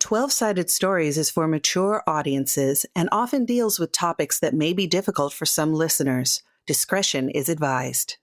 12-Sided Stories is for mature audiences and often deals with topics that may be difficult for some listeners. Discretion is advised.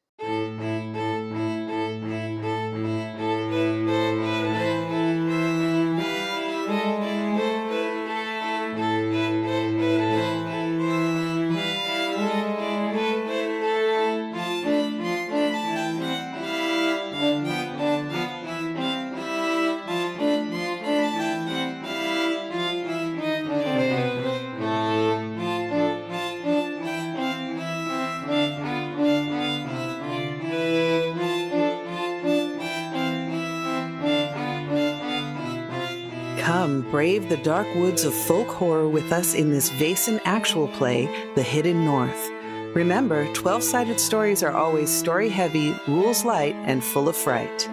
Come brave the dark woods of folk horror with us in this Vaesen actual play, The Hidden North. Remember, 12-Sided Stories are always story-heavy, rules-light, and full of fright.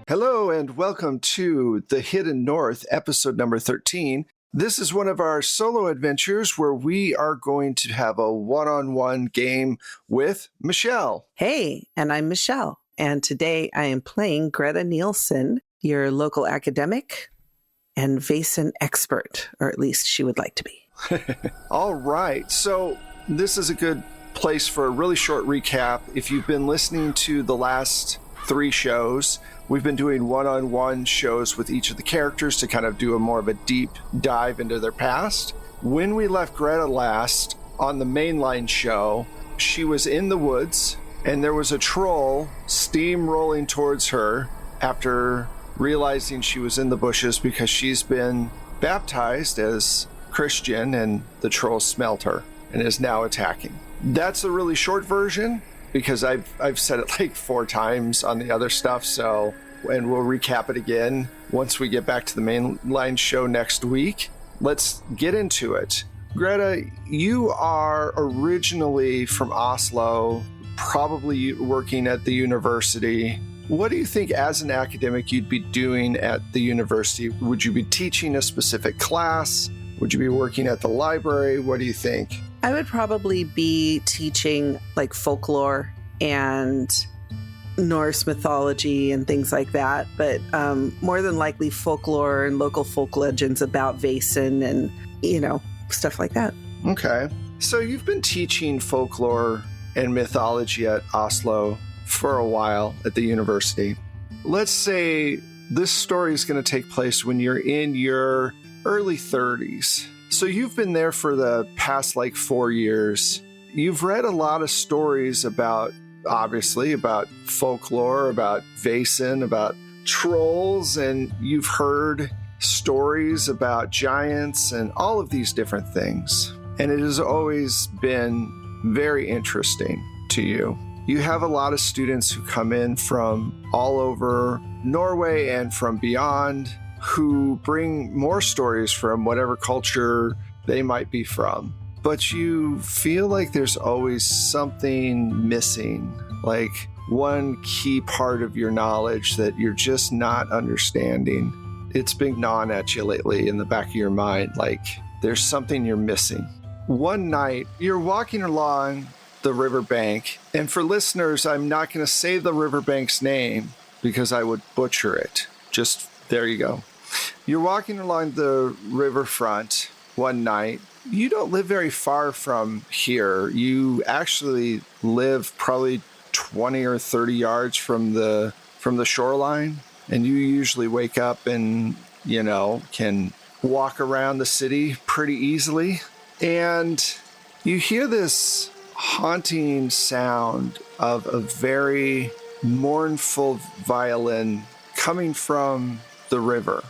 Hello and welcome to The Hidden North, episode number 13. This is one of our solo adventures where we are going to have a one-on-one game with Michelle. Hey, and I'm Michelle, and today I am playing Greta Nielsen, your local academic and Vaesen expert, or at least she would like to be. All right, so this is a good place for a really short recap. If you've been listening to the last 3 shows, we've been doing one-on-one shows with each of the characters to kind of do a more of a deep dive into their past. When we left Greta last on the mainline show, she was in the woods and there was a troll steamrolling towards her after realizing she was in the bushes because she's been baptized as Christian and the troll smelt her and is now attacking. That's a really short version because I've said it like 4 times on the other stuff, so, and we'll recap it again once we get back to the mainline show next week. Let's get into it. Greta, you are originally from Oslo, probably working at the university. What do you think as an academic you'd be doing at the university? Would you be teaching a specific class? Would you be working at the library? What do you think? I would probably be teaching like folklore and Norse mythology and things like that, but more than likely folklore and local folk legends about Vaesen and, stuff like that. Okay. So you've been teaching folklore and mythology at Oslo for a while at the university. Let's say this story is going to take place when you're in your early 30s. So you've been there for the past 4 years. You've read a lot of stories about folklore, about Vaesen, about trolls, and you've heard stories about giants and all of these different things. And it has always been very interesting to you. You have a lot of students who come in from all over Norway and from beyond who bring more stories from whatever culture they might be from. But you feel like there's always something missing, like one key part of your knowledge that you're just not understanding. It's been gnawing at you lately in the back of your mind, like there's something you're missing. One night, you're walking along the riverbank, and for listeners, I'm not going to say the riverbank's name because I would butcher it. Just there you go. You're walking along the riverfront one night. You don't live very far from here. You actually live probably 20 or 30 yards from the shoreline, and you usually wake up and, can walk around the city pretty easily. And you hear this haunting sound of a very mournful violin coming from the river.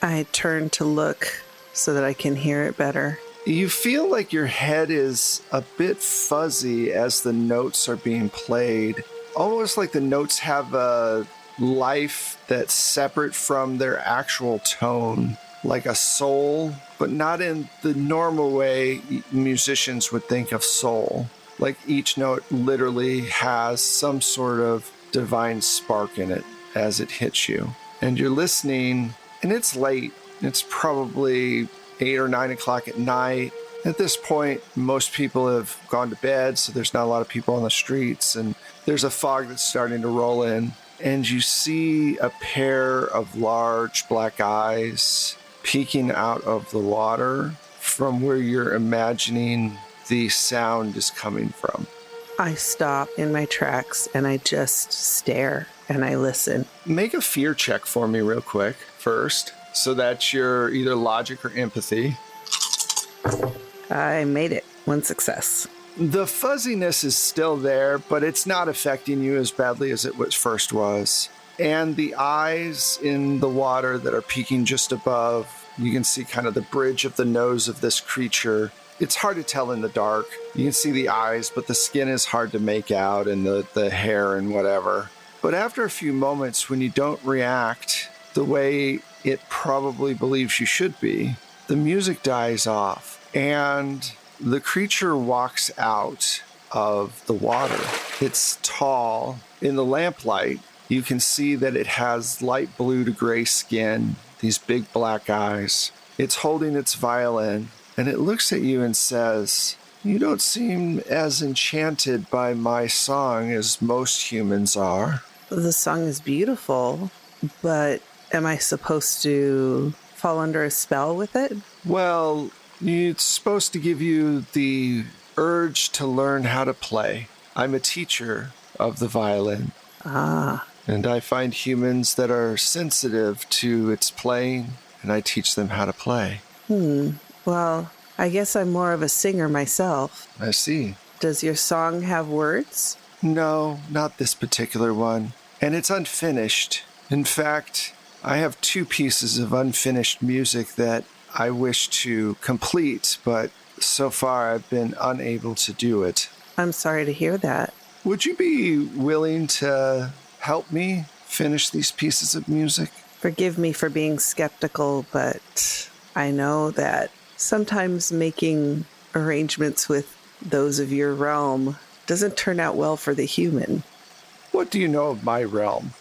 I turn to look so that I can hear it better. You feel like your head is a bit fuzzy as the notes are being played, almost like the notes have a life that's separate from their actual tone, like a soul, but not in the normal way musicians would think of soul. Like each note literally has some sort of divine spark in it as it hits you. And you're listening, and it's late. It's probably 8 or 9 o'clock at night. At this point, most people have gone to bed, so there's not a lot of people on the streets, and there's a fog that's starting to roll in. and you see a pair of large black eyes peeking out of the water from where you're imagining the sound is coming from. I stop in my tracks and I just stare and I listen. Make a fear check for me real quick first. So that's your either logic or empathy. I made it. 1 success. The fuzziness is still there, but it's not affecting you as badly as it first was. And the eyes in the water that are peeking just above, you can see kind of the bridge of the nose of this creature. It's hard to tell in the dark. You can see the eyes, but the skin is hard to make out, and the hair and whatever. But after a few moments, when you don't react the way it probably believes you should be, the music dies off, and the creature walks out of the water. It's tall. In the lamplight, you can see that it has light blue to gray skin, these big black eyes. It's holding its violin, and it looks at you and says, "You don't seem as enchanted by my song as most humans are." The song is beautiful, but am I supposed to fall under a spell with it? Well, it's supposed to give you the urge to learn how to play. I'm a teacher of the violin. And I find humans that are sensitive to its playing, and I teach them how to play. Well, I guess I'm more of a singer myself. I see. Does your song have words? No, not this particular one. And it's unfinished. In fact, I have 2 pieces of unfinished music that I wish to complete, but so far I've been unable to do it. I'm sorry to hear that. Would you be willing to help me finish these pieces of music? Forgive me for being skeptical, but I know that sometimes making arrangements with those of your realm doesn't turn out well for the human. What do you know of my realm?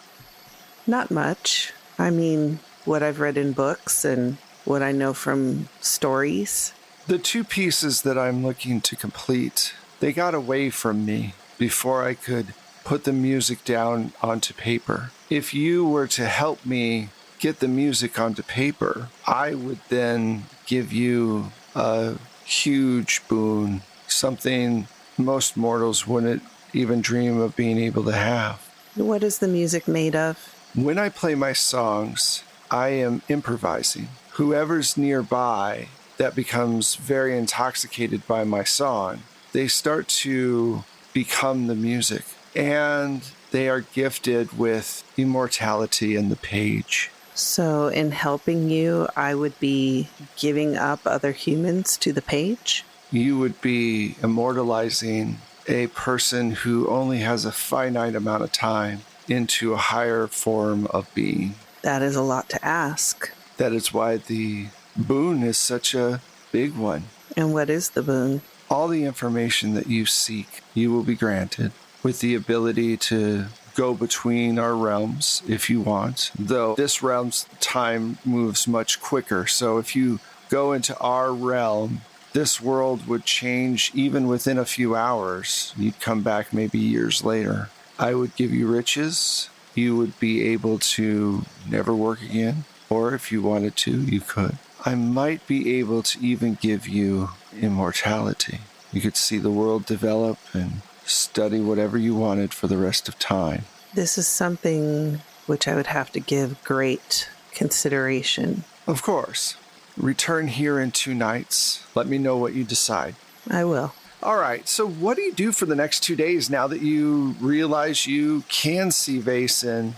Not much. I mean, what I've read in books and what I know from stories. The 2 pieces that I'm looking to complete, they got away from me before I could put the music down onto paper. If you were to help me get the music onto paper, I would then give you a huge boon, something most mortals wouldn't even dream of being able to have. What is the music made of? When I play my songs, I am improvising. Whoever's nearby that becomes very intoxicated by my song, they start to become the music, and they are gifted with immortality in the page. So in helping you, I would be giving up other humans to the page? You would be immortalizing a person who only has a finite amount of time into a higher form of being. That is a lot to ask. That is why the boon is such a big one. And what is the boon? All the information that you seek, you will be granted, with the ability to go between our realms if you want, though this realm's time moves much quicker. So if you go into our realm, this world would change even within a few hours. You'd come back maybe years later. I would give you riches. You would be able to never work again, or if you wanted to, you could. I might be able to even give you immortality. You could see the world develop and study whatever you wanted for the rest of time. This is something which I would have to give great consideration. Of course. Return here in 2 nights. Let me know what you decide. I will. All right, so what do you do for the next 2 days now that you realize you can see Vaesen?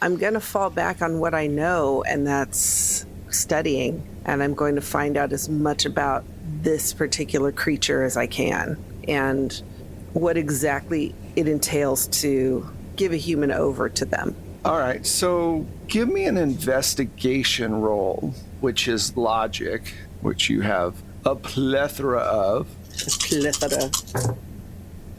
I'm going to fall back on what I know, and that's studying. And I'm going to find out as much about this particular creature as I can, and what exactly it entails to give a human over to them. All right, so give me an investigation roll, which is logic, which you have a plethora of.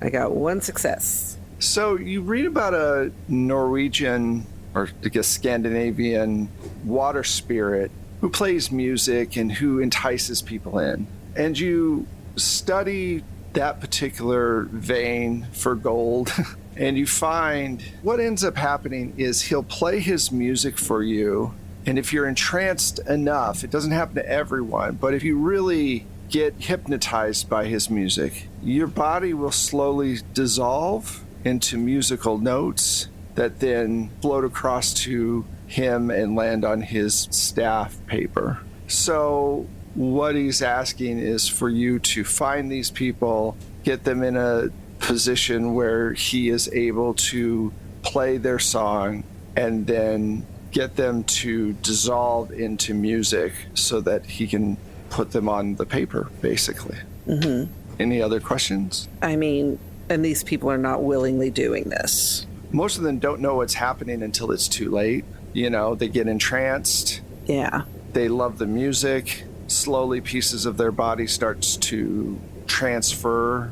I got 1 success. So you read about a Norwegian, or I guess Scandinavian, water spirit who plays music and who entices people in. And you study that particular vein for gold And you find what ends up happening is he'll play his music for you. And if you're entranced enough, it doesn't happen to everyone, but if you really get hypnotized by his music, your body will slowly dissolve into musical notes that then float across to him and land on his staff paper. So what he's asking is for you to find these people, get them in a position where he is able to play their song, and then get them to dissolve into music so that he can put them on the paper, basically. Mm-hmm. Any other questions? I mean, and these people are not willingly doing this. Most of them don't know what's happening until it's too late. You know, they get entranced. Yeah. They love the music. Slowly, pieces of their body starts to transform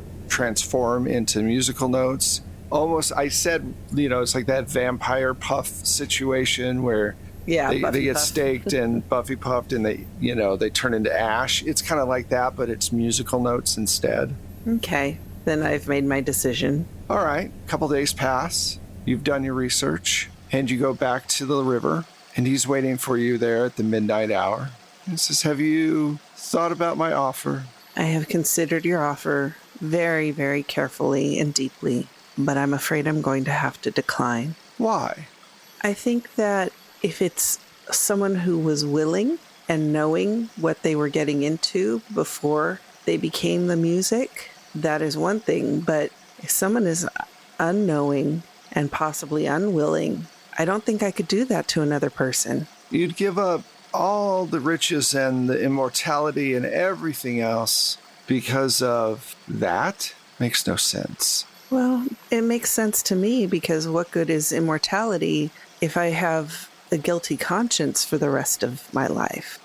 into musical notes. Almost, I said, you know, it's like that vampire puff situation where they get staked and Buffy puffed and they turn into ash. It's kind of like that, but it's musical notes instead. Okay, then I've made my decision. All right, a couple days pass. You've done your research and you go back to the river and he's waiting for you there at the midnight hour. He says, have you thought about my offer? I have considered your offer very, very carefully and deeply, but I'm afraid I'm going to have to decline. Why? I think that if it's someone who was willing and knowing what they were getting into before they became the music, that is one thing. But if someone is unknowing and possibly unwilling, I don't think I could do that to another person. You'd give up all the riches and the immortality and everything else because of that? Makes no sense. Well, it makes sense to me because what good is immortality if I have a guilty conscience for the rest of my life?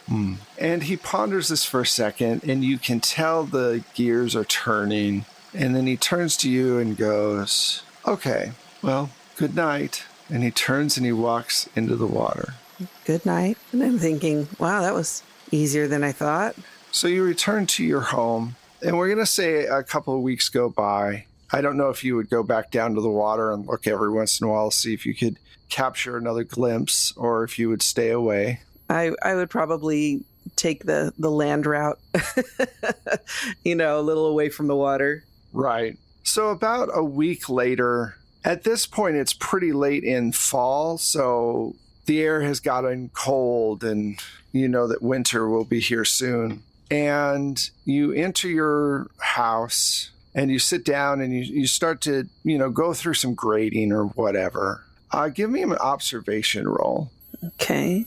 And he ponders this for a second, and you can tell the gears are turning. And then he turns to you and goes, okay, well, good night. And he turns and he walks into the water. Good night. And I'm thinking, wow, that was easier than I thought. So you return to your home, and we're going to say a couple of weeks go by. I don't know if you would go back down to the water and look every once in a while to see if you could capture another glimpse, or if you would stay away. I would probably take the land route, a little away from the water. Right. So about a week later, at this point, it's pretty late in fall, so the air has gotten cold, and you know that winter will be here soon. And you enter your house, and you sit down, and you start to, go through some grading or whatever. Give me an observation roll. Okay.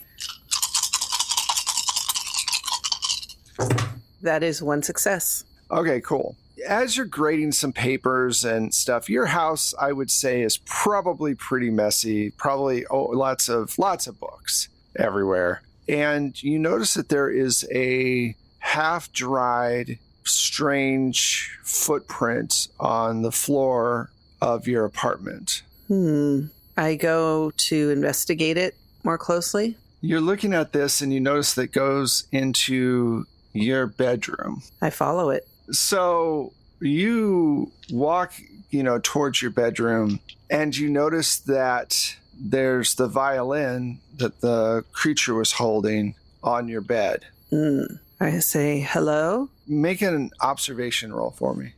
That is one success. Okay, cool. As you're grading some papers and stuff, your house, I would say, is probably pretty messy. Probably lots of books everywhere. And you notice that there is a half-dried, strange footprint on the floor of your apartment. I go to investigate it more closely. You're looking at this and you notice that it goes into your bedroom. I follow it. So you walk, towards your bedroom, and you notice that there's the violin that the creature was holding on your bed. I say, hello? Make an observation roll for me.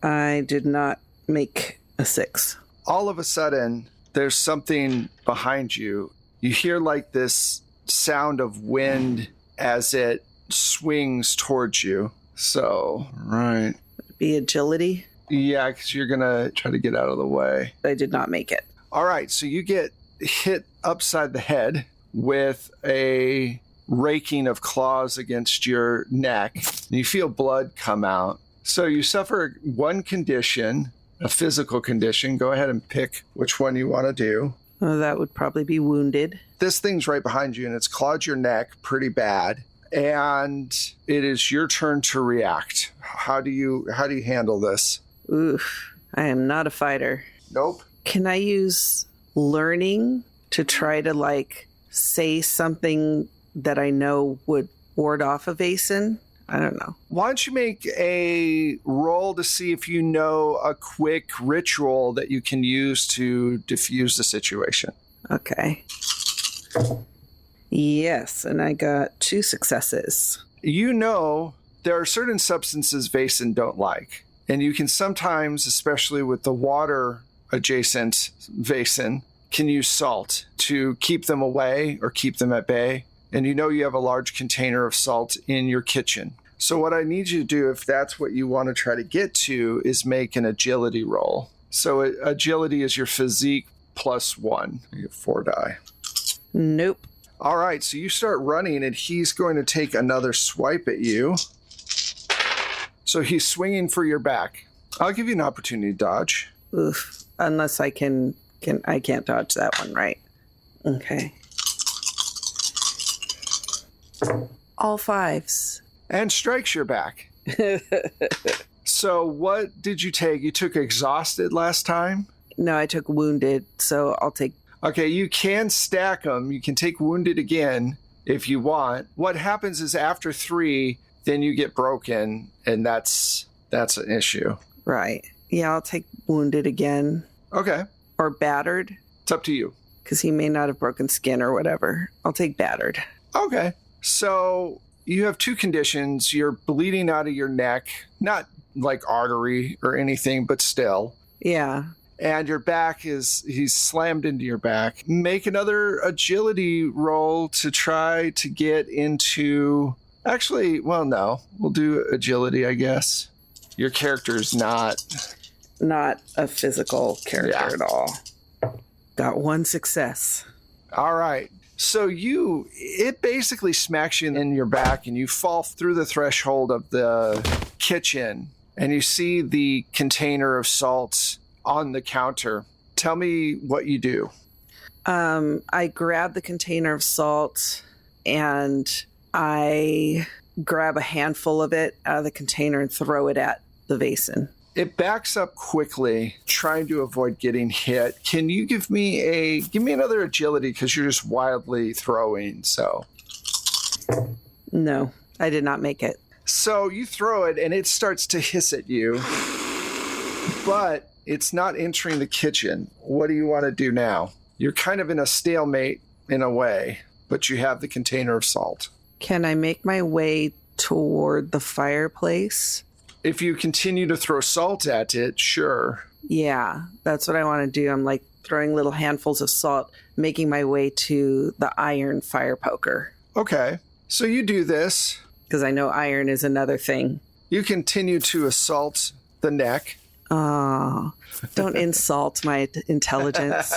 I did not make a 6. All of a sudden, there's something behind you. You hear like this sound of wind as it swings towards you. So, right. Be agility? Yeah, because you're going to try to get out of the way. I did not make it. All right, so you get hit upside the head with a raking of claws against your neck. You feel blood come out. So you suffer one condition, a physical condition. Go ahead and pick which one you want to do. Well, that would probably be wounded. This thing's right behind you, and it's clawed your neck pretty bad. And it is your turn to react. How do you handle this? Oof, I am not a fighter. Nope. Can I use learning to try to say something that I know would ward off a Vaesen? I don't know. Why don't you make a roll to see if you know a quick ritual that you can use to diffuse the situation? Okay. Yes, and I got 2 successes. You know there are certain substances Vaesen don't like. And you can sometimes, especially with the water adjacent Vaesen, can use salt to keep them away or keep them at bay. And you know you have a large container of salt in your kitchen. So what I need you to do, if that's what you want to try to get to, is make an agility roll. So agility is your physique +1. You get 4 die. Nope. All right, so you start running, and he's going to take another swipe at you. So he's swinging for your back. I'll give you an opportunity to dodge. Oof. Unless I can I can't dodge that one, right? Okay. All 5s. And strikes your back. So what did you take? You took exhausted last time? No, I took wounded, so I'll take... Okay, you can stack them. You can take wounded again if you want. What happens is after 3, then you get broken, and that's an issue. Right. Yeah, I'll take wounded again. Okay. Or battered. It's up to you. Because he may not have broken skin or whatever. I'll take battered. Okay. So you have 2 conditions. You're bleeding out of your neck, not like artery or anything, but still. Yeah. And your back he's slammed into your back. Make another agility roll to try to get into... Actually, well, no. We'll do agility, I guess. Your character's not a physical character at all. Got 1 success. All right. So it basically smacks you in your back, and you fall through the threshold of the kitchen, and you see the container of salt on the counter. Tell me what you do. I grab the container of salt, and I grab a handful of it out of the container and throw it at the Vaesen. It backs up quickly, trying to avoid getting hit. Can you give me another agility, because you're just wildly throwing, so. No, I did not make it. So you throw it, and it starts to hiss at you, but it's not entering the kitchen. What do you want to do now? You're kind of in a stalemate in a way, but you have the container of salt. Can I make my way toward the fireplace? If you continue to throw salt at it, sure. Yeah, that's what I want to do. I'm like throwing little handfuls of salt, making my way to the iron fire poker. Okay, so you do this. Because I know iron is another thing. You continue to assault the neck. Oh, don't insult my intelligence.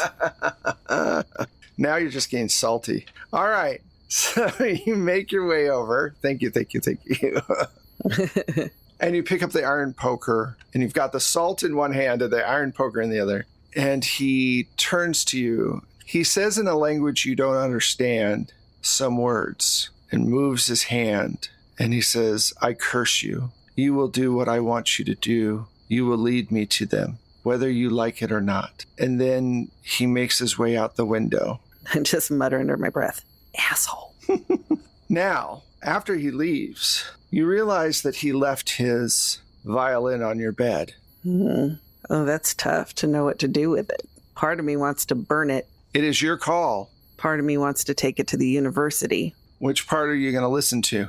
Now you're just getting salty. All right, so you make your way over. Thank you. And you pick up the iron poker, and you've got the salt in one hand and the iron poker in the other. And he turns to you. He says in a language you don't understand some words and moves his hand. And he says, I curse you. You will do what I want you to do. You will lead me to them, whether you like it or not. And then he makes his way out the window. I just mutter under my breath, asshole. Now, after he leaves, you realize that he left his violin on your bed. Oh, that's tough to know what to do with it. Part of me wants to burn it. It is your call. Part of me wants to take it to the university. Which part are you going to listen to?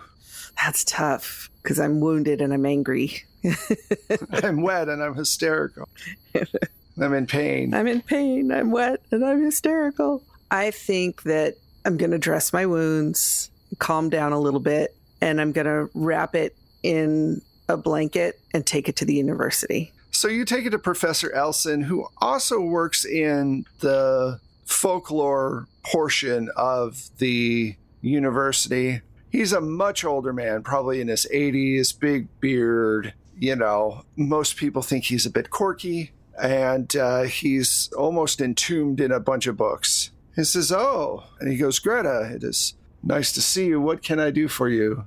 That's tough, because I'm wounded and I'm angry. I'm wet and I'm hysterical. I'm in pain. I'm wet and I'm hysterical. I think that I'm going to dress my wounds, calm down a little bit, and I'm going to wrap it in a blanket and take it to the university. So you take it to Professor Elson, who also works in the folklore portion of the university. He's a much older man, probably in his 80s, big beard. You know, most people think he's a bit quirky, and he's almost entombed in a bunch of books. He says, oh, and he goes, Greta, it is nice to see you. What can I do for you?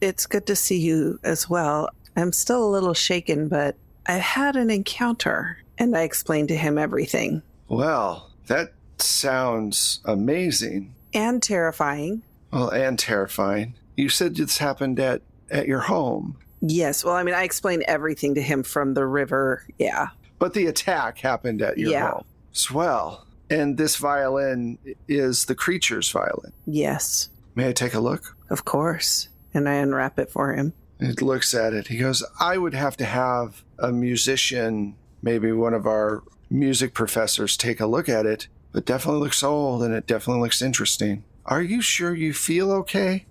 It's good to see you as well. I'm still a little shaken, but I've had an encounter, and I explained to him everything. Well, that sounds amazing. And terrifying. Well, and terrifying. You said this happened at at your home. Yes. Well, I mean, I explained everything to him from the river. Yeah. But the attack happened at your home. Swell. And this violin is the creature's violin. Yes. May I take a look? Of course. And I unwrap it for him. He looks at it. He goes, I would have to have a musician, maybe one of our music professors, take a look at it. But definitely looks old and it definitely looks interesting. Are you sure you feel okay?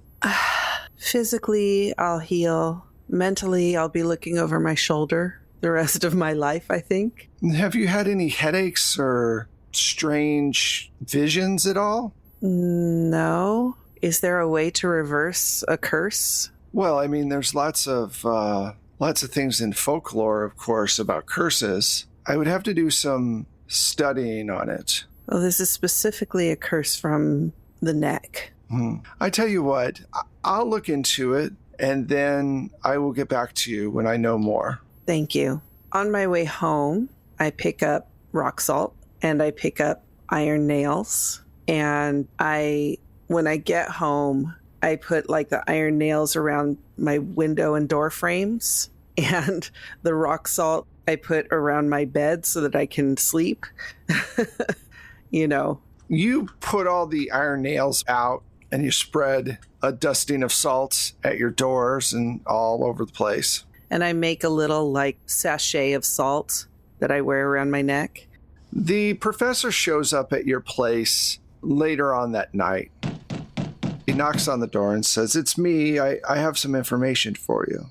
Physically, I'll heal. Mentally, I'll be looking over my shoulder the rest of my life, I think. Have you had any headaches or strange visions at all? No. Is there a way to reverse a curse? Well, I mean, there's lots of things in folklore, of course, about curses. I would have to do some studying on it. Well, this is specifically a curse from the neck. I tell you what, I'll look into it, and then I will get back to you when I know more. Thank you. On my way home, I pick up rock salt and I pick up iron nails. And when I get home, I put like the iron nails around my window and door frames, and the rock salt I put around my bed so that I can sleep. You know. You put all the iron nails out and you spread a dusting of salt at your doors and all over the place. And I make a little like sachet of salt that I wear around my neck. The professor shows up at your place later on that night. He knocks on the door and says, "It's me. I have some information for you."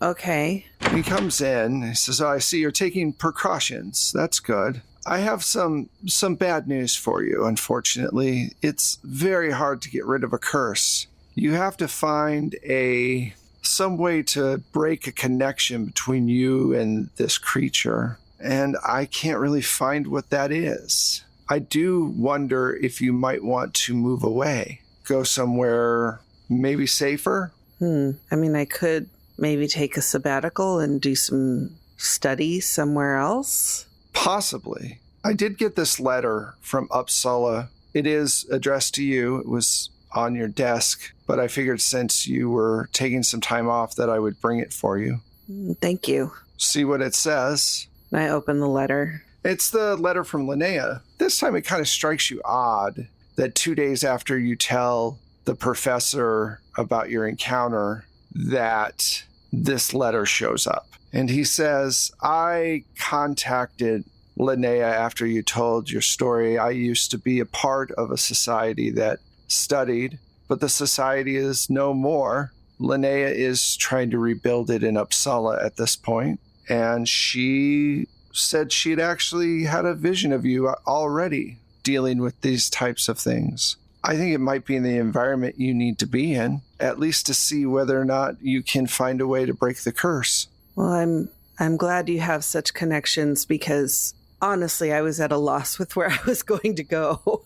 Okay. He comes in. He says, "Oh, I see you're taking precautions. That's good. I have some bad news for you, unfortunately. It's very hard to get rid of a curse. You have to find some way to break a connection between you and this creature. And I can't really find what that is. I do wonder if you might want to move away, go somewhere maybe safer." I mean, I could maybe take a sabbatical and do some study somewhere else. Possibly. I did get this letter from Uppsala. It is addressed to you. It was on your desk, but I figured since you were taking some time off that I would bring it for you. Thank you. See what it says. And I open the letter. It's the letter from Linnea. This time it kind of strikes you odd that 2 days after you tell the professor about your encounter that this letter shows up. And he says, "I contacted Linnea after you told your story. I used to be a part of a society that studied, but the society is no more. Linnea is trying to rebuild it in Uppsala at this point, and she said she'd actually had a vision of you already dealing with these types of things. I think it might be in the environment you need to be in, at least to see whether or not you can find a way to break the curse." Well, I'm glad you have such connections because honestly, I was at a loss with where I was going to go.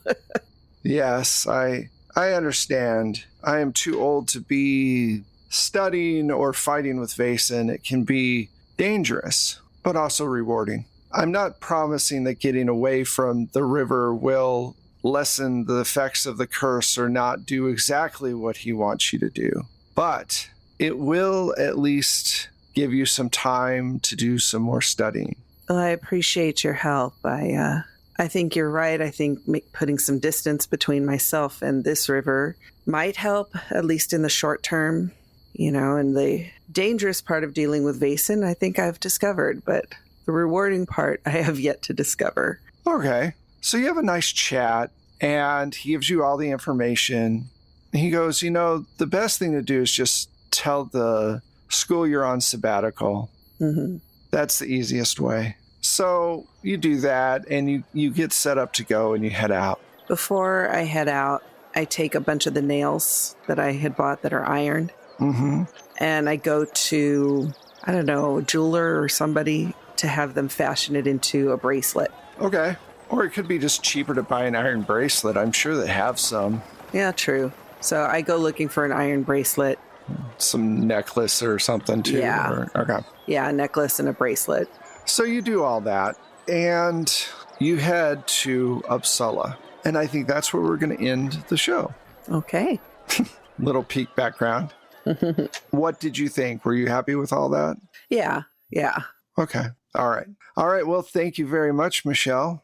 Yes, I understand. I am too old to be studying or fighting with Vaesen. It can be dangerous, but also rewarding. I'm not promising that getting away from the river will lessen the effects of the curse or not do exactly what he wants you to do, but it will at least give you some time to do some more studying. Well, I appreciate your help. I think you're right. I think putting some distance between myself and this river might help, at least in the short term. You know, and the dangerous part of dealing with Vaesen, I think I've discovered, but the rewarding part I have yet to discover. Okay. So you have a nice chat, and he gives you all the information. He goes, the best thing to do is just tell the school you're on sabbatical. Mm-hmm. That's the easiest way. So you do that, and you get set up to go, and you head out. Before I head out, I take a bunch of the nails that I had bought that are ironed. Mm-hmm. And I go to, I don't know, a jeweler or somebody to have them fashion it into a bracelet. Okay. Or it could be just cheaper to buy an iron bracelet. I'm sure they have some. Yeah, true. So I go looking for an iron bracelet. Some necklace or something, too. Yeah. Okay. Yeah, a necklace and a bracelet. So you do all that, and you head to Uppsala. And I think that's where we're going to end the show. Okay. Little peek background. What did you think? Were you happy with all that? Yeah. Okay. All right. Well, thank you very much, Michelle.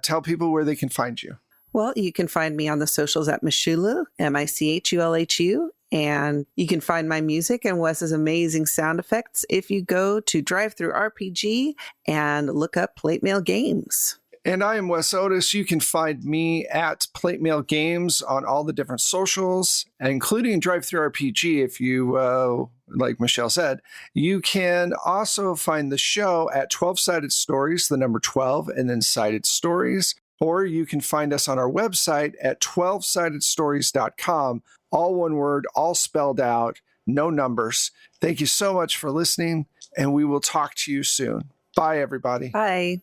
Tell people where they can find you. Well, you can find me on the socials at Michulu, Michulhu. And you can find my music and Wes's amazing sound effects if you go to Drive-Thru RPG and look up Plate Mail Games. And I am Wes Otis. You can find me at Plate Mail Games on all the different socials, including Drive-Thru RPG. If you, like Michelle said, you can also find the show at 12-Sided Stories, the number 12, and then Sided Stories. Or you can find us on our website at 12sidedstories.com. All one word, all spelled out, no numbers. Thank you so much for listening, and we will talk to you soon. Bye, everybody. Bye.